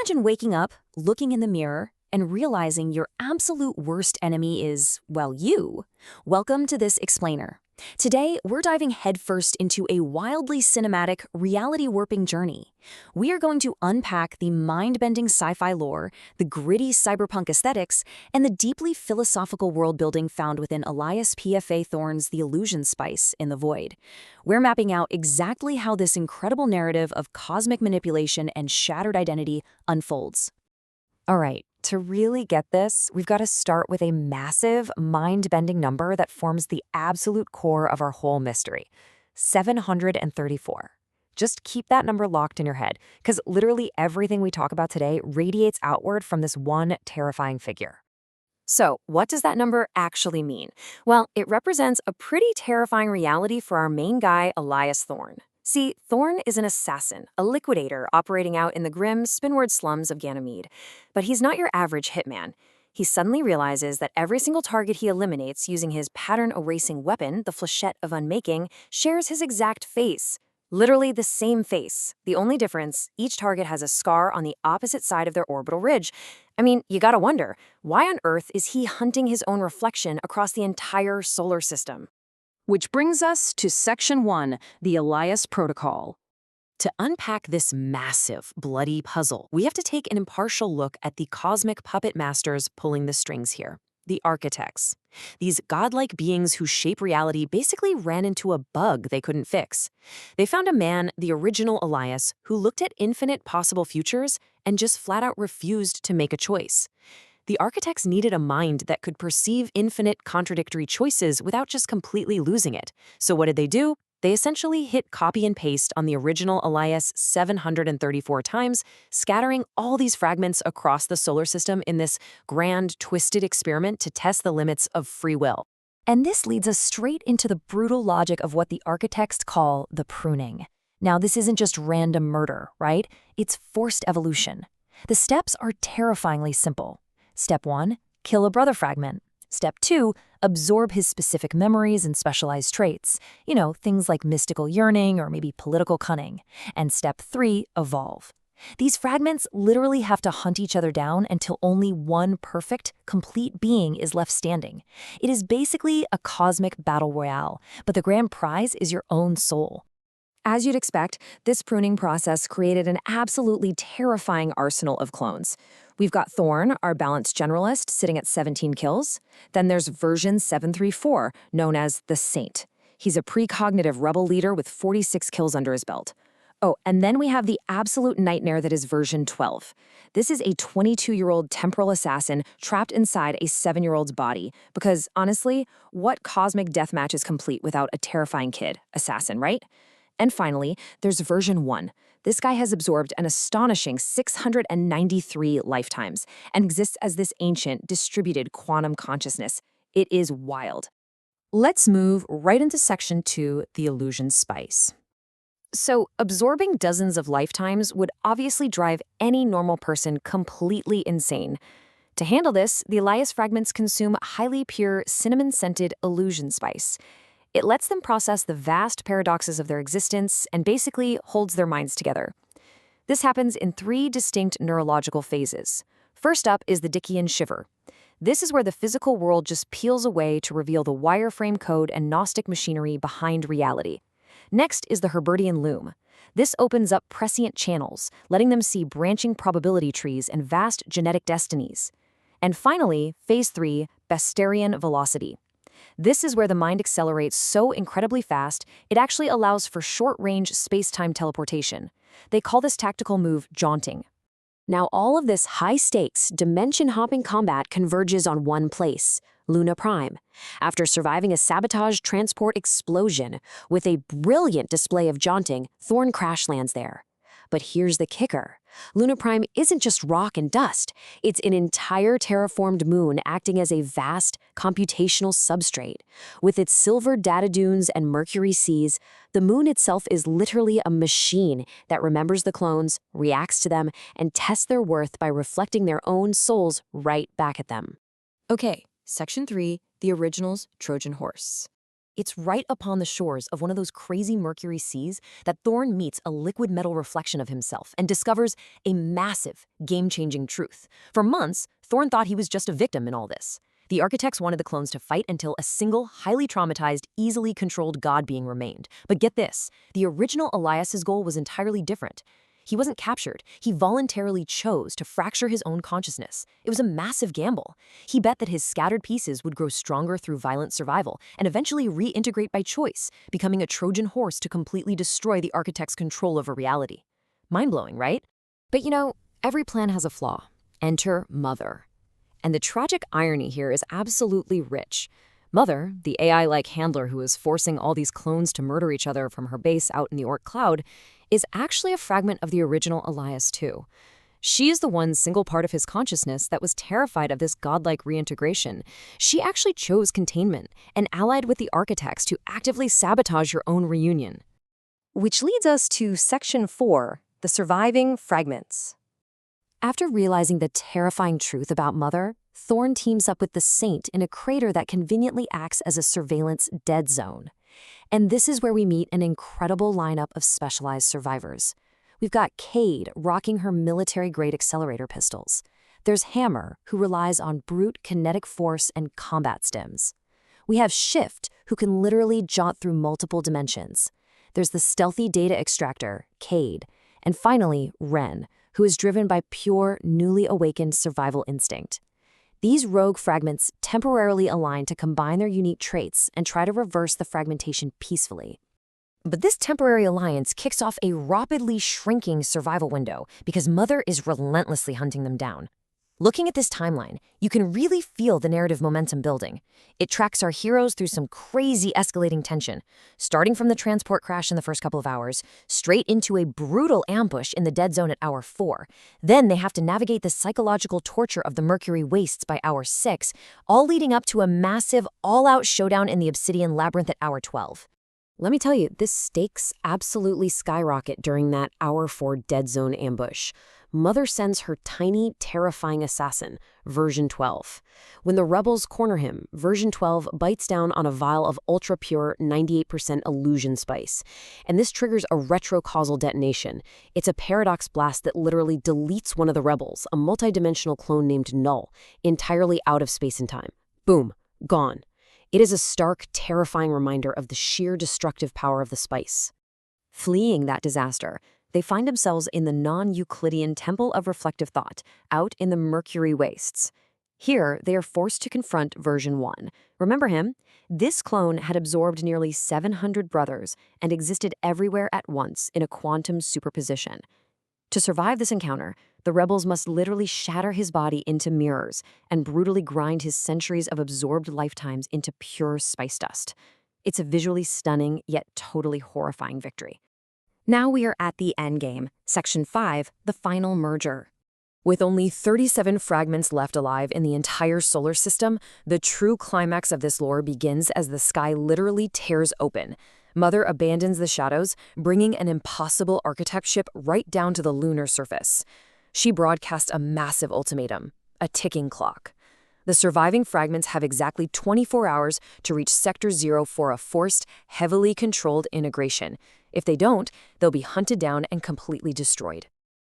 Imagine waking up, looking in the mirror, and realizing your absolute worst enemy is, well, you. Welcome to this explainer. Today, we're diving headfirst into a wildly cinematic, reality-warping journey. We are going to unpack the mind-bending sci-fi lore, the gritty cyberpunk aesthetics, and the deeply philosophical world-building found within Elias PFA Thorne's The Illusion Spice in the Void. We're mapping out exactly how this incredible narrative of cosmic manipulation and shattered identity unfolds. All right, to really get this, we've got to start with a massive, mind-bending number that forms the absolute core of our whole mystery: 734. Just keep that number locked in your head, because literally everything we talk about today radiates outward from this one terrifying figure. So, what does that number actually mean? Well, it represents a pretty terrifying reality for our main guy, Elias Thorne. See, Thorne is an assassin, a liquidator operating out in the grim, spinward slums of Ganymede. But he's not your average hitman. He suddenly realizes that every single target he eliminates using his pattern-erasing weapon, the Flechette of Unmaking, shares his exact face. Literally the same face. The only difference, each target has a scar on the opposite side of their orbital ridge. I mean, you gotta wonder, why on earth is he hunting his own reflection across the entire solar system? Which brings us to Section 1, the Elias Protocol. To unpack this massive, bloody puzzle, we have to take an impartial look at the cosmic puppet masters pulling the strings here, the architects. These godlike beings who shape reality basically ran into a bug they couldn't fix. They found a man, the original Elias, who looked at infinite possible futures and just flat out refused to make a choice. The architects needed a mind that could perceive infinite contradictory choices without just completely losing it. So what did they do? They essentially hit copy and paste on the original Elias 734 times, scattering all these fragments across the solar system in this grand, twisted experiment to test the limits of free will. And this leads us straight into the brutal logic of what the architects call the pruning. Now, this isn't just random murder, right? It's forced evolution. The steps are terrifyingly simple. Step 1, kill a brother fragment. Step 2, absorb his specific memories and specialized traits. You know, things like mystical yearning or maybe political cunning. And Step 3, evolve. These fragments literally have to hunt each other down until only one perfect, complete being is left standing. It is basically a cosmic battle royale, but the grand prize is your own soul. As you'd expect, this pruning process created an absolutely terrifying arsenal of clones. We've got Thorne, our balanced generalist, sitting at 17 kills. Then there's version 734, known as the Saint. He's a precognitive rebel leader with 46 kills under his belt. Oh, and then we have the absolute nightmare that is version 12. This is a 22-year-old temporal assassin trapped inside a 7-year-old's body. Because, honestly, what cosmic deathmatch is complete without a terrifying kid assassin, right? And finally, there's version 1. This guy has absorbed an astonishing 693 lifetimes and exists as this ancient, distributed quantum consciousness. It is wild. Let's move right into Section 2, the Illusion Spice. So, absorbing dozens of lifetimes would obviously drive any normal person completely insane. To handle this, the Elias fragments consume highly pure, cinnamon-scented illusion spice. It lets them process the vast paradoxes of their existence and basically holds their minds together. This happens in 3 distinct neurological phases. First up is the Dickean shiver. This is where the physical world just peels away to reveal the wireframe code and Gnostic machinery behind reality. Next is the Herbertian loom. This opens up prescient channels, letting them see branching probability trees and vast genetic destinies. And finally, phase 3, Basterian velocity. This is where the mind accelerates so incredibly fast, it actually allows for short-range space-time teleportation. They call this tactical move jaunting. Now, all of this high-stakes, dimension-hopping combat converges on one place, Luna Prime. After surviving a sabotage transport explosion, with a brilliant display of jaunting, Thorne crash lands there. But here's the kicker. Luna Prime isn't just rock and dust. It's an entire terraformed moon acting as a vast computational substrate. With its silver data dunes and mercury seas, the moon itself is literally a machine that remembers the clones, reacts to them, and tests their worth by reflecting their own souls right back at them. Okay, Section 3, the original's Trojan horse. It's right upon the shores of one of those crazy Mercury seas that Thorne meets a liquid metal reflection of himself and discovers a massive, game-changing truth. For months, Thorne thought he was just a victim in all this. The architects wanted the clones to fight until a single, highly traumatized, easily controlled god being remained. But get this, the original Elias's goal was entirely different. He wasn't captured. He voluntarily chose to fracture his own consciousness. It was a massive gamble. He bet that his scattered pieces would grow stronger through violent survival and eventually reintegrate by choice, becoming a Trojan horse to completely destroy the architect's control over reality. Mind-blowing, right? But every plan has a flaw. Enter Mother. And the tragic irony here is absolutely rich. Mother, the AI-like handler who is forcing all these clones to murder each other from her base out in the Oort cloud, is actually a fragment of the original Elias too. She is the one single part of his consciousness that was terrified of this godlike reintegration. She actually chose containment and allied with the architects to actively sabotage her own reunion. Which leads us to Section 4, the surviving fragments. After realizing the terrifying truth about Mother, Thorne teams up with the Saint in a crater that conveniently acts as a surveillance dead zone. And this is where we meet an incredible lineup of specialized survivors. We've got Cade rocking her military-grade accelerator pistols. There's Hammer, who relies on brute kinetic force and combat stims. We have Shift, who can literally jaunt through multiple dimensions. There's the stealthy data extractor, Cade. And finally, Ren, who is driven by pure, newly awakened survival instinct. These rogue fragments temporarily align to combine their unique traits and try to reverse the fragmentation peacefully. But this temporary alliance kicks off a rapidly shrinking survival window because Mother is relentlessly hunting them down. Looking at this timeline, you can really feel the narrative momentum building. It tracks our heroes through some crazy escalating tension, starting from the transport crash in the first couple of hours, straight into a brutal ambush in the dead zone at hour 4. Then they have to navigate the psychological torture of the Mercury wastes by hour 6, all leading up to a massive, all-out showdown in the Obsidian Labyrinth at hour 12. Let me tell you, this stakes absolutely skyrocket during that hour 4 dead zone ambush. Mother sends her tiny, terrifying assassin, version 12. When the rebels corner him, version 12 bites down on a vial of ultra-pure 98% illusion spice. And this triggers a retrocausal detonation. It's a paradox blast that literally deletes one of the rebels, a multidimensional clone named Null, entirely out of space and time. Boom, gone. It is a stark, terrifying reminder of the sheer destructive power of the spice. Fleeing that disaster, they find themselves in the non-Euclidean Temple of Reflective Thought, out in the Mercury wastes. Here, they are forced to confront version 1. Remember him? This clone had absorbed nearly 700 brothers and existed everywhere at once in a quantum superposition. To survive this encounter, the rebels must literally shatter his body into mirrors and brutally grind his centuries of absorbed lifetimes into pure spice dust. It's a visually stunning, yet totally horrifying victory. Now we are at the endgame, Section 5, the final merger. With only 37 fragments left alive in the entire solar system, the true climax of this lore begins as the sky literally tears open. Mother abandons the shadows, bringing an impossible architect ship right down to the lunar surface. She broadcasts a massive ultimatum, a ticking clock. The surviving fragments have exactly 24 hours to reach Sector 0 for a forced, heavily controlled integration. If they don't, they'll be hunted down and completely destroyed.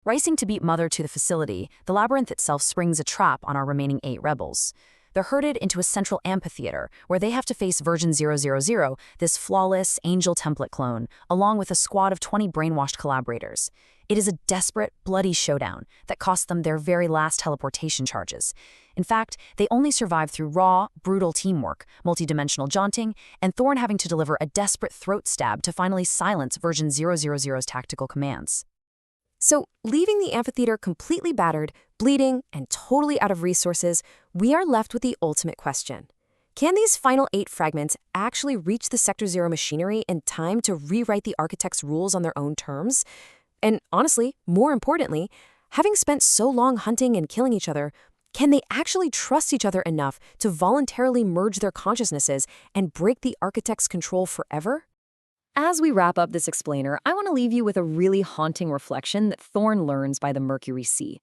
Racing to beat Mother to the facility, the labyrinth itself springs a trap on our remaining 8 rebels. They're herded into a central amphitheater, where they have to face version 000, this flawless angel template clone, along with a squad of 20 brainwashed collaborators. It is a desperate, bloody showdown that cost them their very last teleportation charges. In fact, they only survived through raw, brutal teamwork, multidimensional jaunting, and Thorne having to deliver a desperate throat stab to finally silence version 000's tactical commands. So, leaving the amphitheater completely battered, bleeding, and totally out of resources, we are left with the ultimate question. Can these final 8 fragments actually reach the Sector 0 machinery in time to rewrite the architect's rules on their own terms? And honestly, more importantly, having spent so long hunting and killing each other, can they actually trust each other enough to voluntarily merge their consciousnesses and break the architect's control forever? As we wrap up this explainer, I want to leave you with a really haunting reflection that Thorne learns by the Mercury Sea.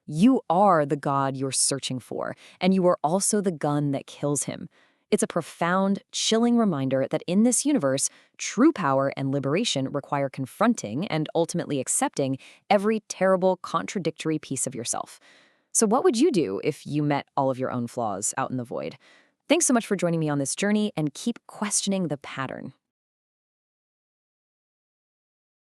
You are the god you're searching for, and you are also the gun that kills him. It's a profound, chilling reminder that in this universe, true power and liberation require confronting and ultimately accepting every terrible, contradictory piece of yourself. So, what would you do if you met all of your own flaws out in the void? Thanks so much for joining me on this journey, and keep questioning the pattern.